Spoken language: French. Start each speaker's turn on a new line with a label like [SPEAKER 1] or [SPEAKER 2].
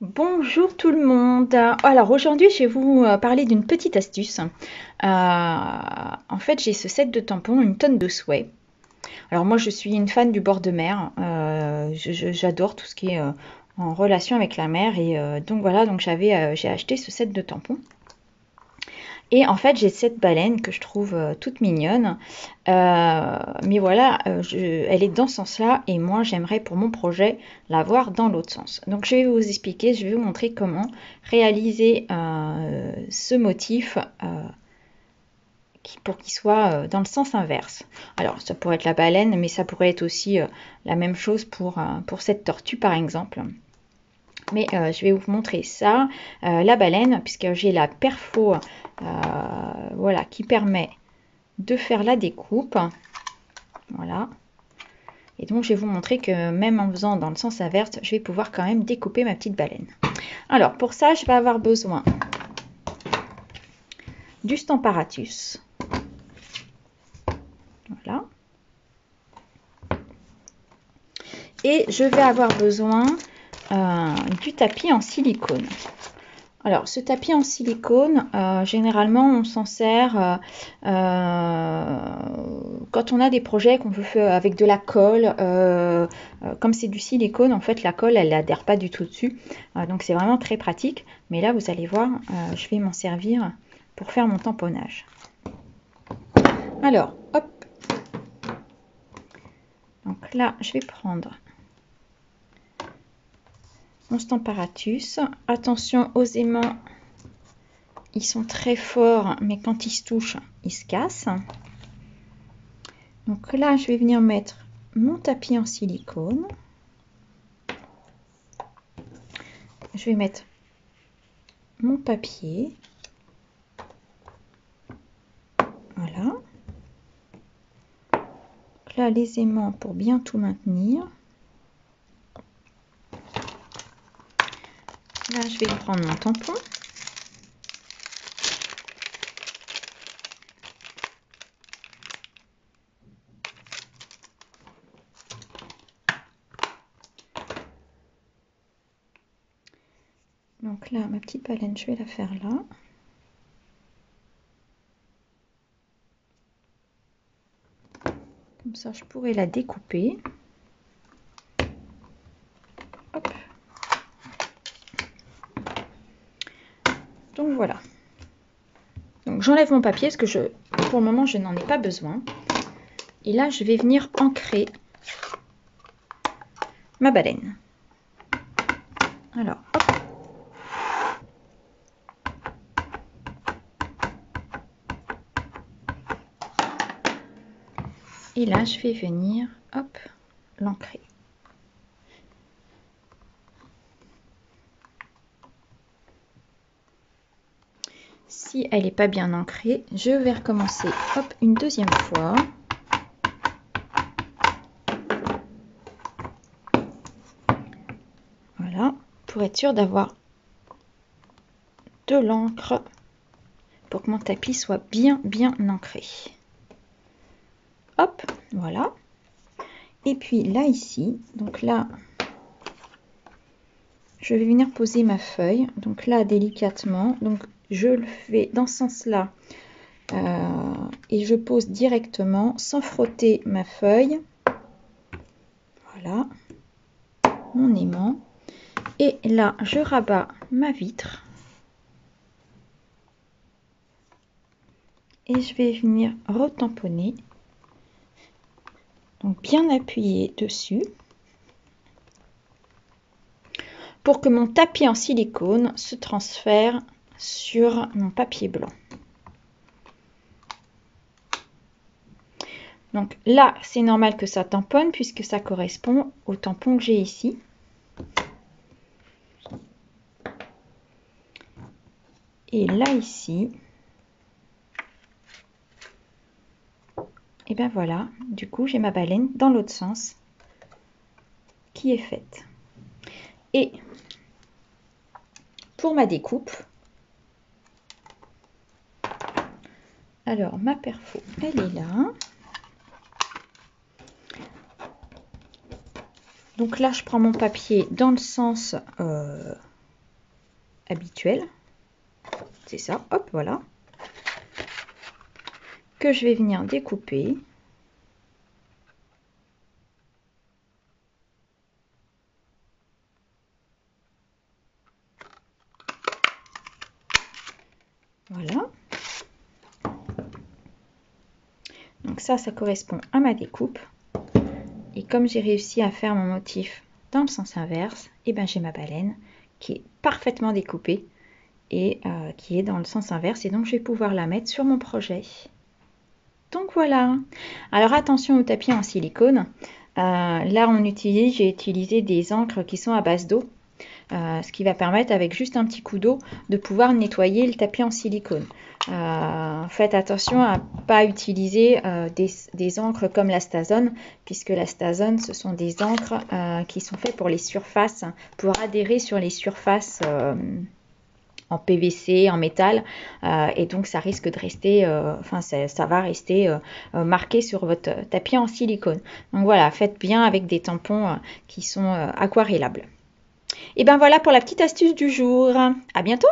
[SPEAKER 1] Bonjour tout le monde. Alors aujourd'hui, je vais vous parler d'une petite astuce. En fait, j'ai ce set de tampons, une tonne de souhaits. Alors moi, je suis une fan du bord de mer. J'adore tout ce qui est en relation avec la mer. Et donc voilà, donc j'ai acheté ce set de tampons. Et en fait, j'ai cette baleine que je trouve toute mignonne. Mais voilà, elle est dans ce sens-là. Et moi, j'aimerais pour mon projet la voir dans l'autre sens. Donc, je vais vous expliquer, je vais vous montrer comment réaliser ce motif pour qu'il soit dans le sens inverse. Alors, ça pourrait être la baleine, mais ça pourrait être aussi la même chose pour cette tortue, par exemple. Mais je vais vous montrer ça, la baleine, puisque j'ai la perfo voilà, qui permet de faire la découpe. Voilà. Et donc, je vais vous montrer que même en faisant dans le sens inverse, je vais pouvoir quand même découper ma petite baleine. Alors, pour ça, je vais avoir besoin du Stamparatus. Voilà. Et je vais avoir besoin du tapis en silicone. Alors, ce tapis en silicone, généralement, on s'en sert quand on a des projets qu'on veut faire avec de la colle. Comme c'est du silicone, en fait, la colle, elle n'adhère pas du tout dessus. Donc, c'est vraiment très pratique. Mais là, vous allez voir, je vais m'en servir pour faire mon tamponnage. Alors, hop. Donc là, je vais prendre mon Stamparatus. Attention aux aimants. Ils sont très forts, mais quand ils se touchent, ils se cassent. Donc là, je vais venir mettre mon tapis en silicone. Je vais mettre mon papier. Voilà. Donc là, les aimants pour bien tout maintenir. Là, je vais prendre mon tampon. Donc là, ma petite baleine, je vais la faire là. Comme ça, je pourrais la découper. Hop. Donc voilà. Donc j'enlève mon papier parce que pour le moment, je n'en ai pas besoin. Et là, je vais venir ancrer ma baleine. Alors, hop. Et là, je vais venir, hop, l'ancrer. Si elle n'est pas bien ancrée, je vais recommencer, hop, une deuxième fois. Voilà, pour être sûr d'avoir de l'encre pour que mon tapis soit bien ancré. Hop, voilà. Et puis là, ici, donc là, je vais venir poser ma feuille. Donc là, délicatement, donc je le fais dans ce sens-là. Et je pose directement sans frotter ma feuille. Voilà, mon aimant. Et là, je rabats ma vitre. Et je vais venir retamponner. Donc bien appuyer dessus. Pour que mon tapis en silicone se transfère sur mon papier blanc. Donc là, c'est normal que ça tamponne puisque ça correspond au tampon que j'ai ici. Et là, ici, et ben voilà, du coup, j'ai ma baleine dans l'autre sens qui est faite. Et pour ma découpe, alors ma perfo, elle est là. Donc là, je prends mon papier dans le sens habituel. C'est ça, hop, voilà. Que je vais venir découper. Voilà. Donc ça correspond à ma découpe. Et comme j'ai réussi à faire mon motif dans le sens inverse, et ben j'ai ma baleine qui est parfaitement découpée et qui est dans le sens inverse. Et donc je vais pouvoir la mettre sur mon projet. Donc voilà. Alors attention au tapis en silicone. Là j'ai utilisé des encres qui sont à base d'eau. Ce qui va permettre avec juste un petit coup d'eau de pouvoir nettoyer le tapis en silicone. Faites attention à ne pas utiliser des encres comme la Stazone, puisque la Stazone ce sont des encres qui sont faites pour les surfaces, pour adhérer sur les surfaces en PVC, en métal, et donc ça risque de rester, ça va rester marqué sur votre tapis en silicone. Donc voilà, faites bien avec des tampons qui sont aquarellables. Et ben voilà pour la petite astuce du jour. À bientôt!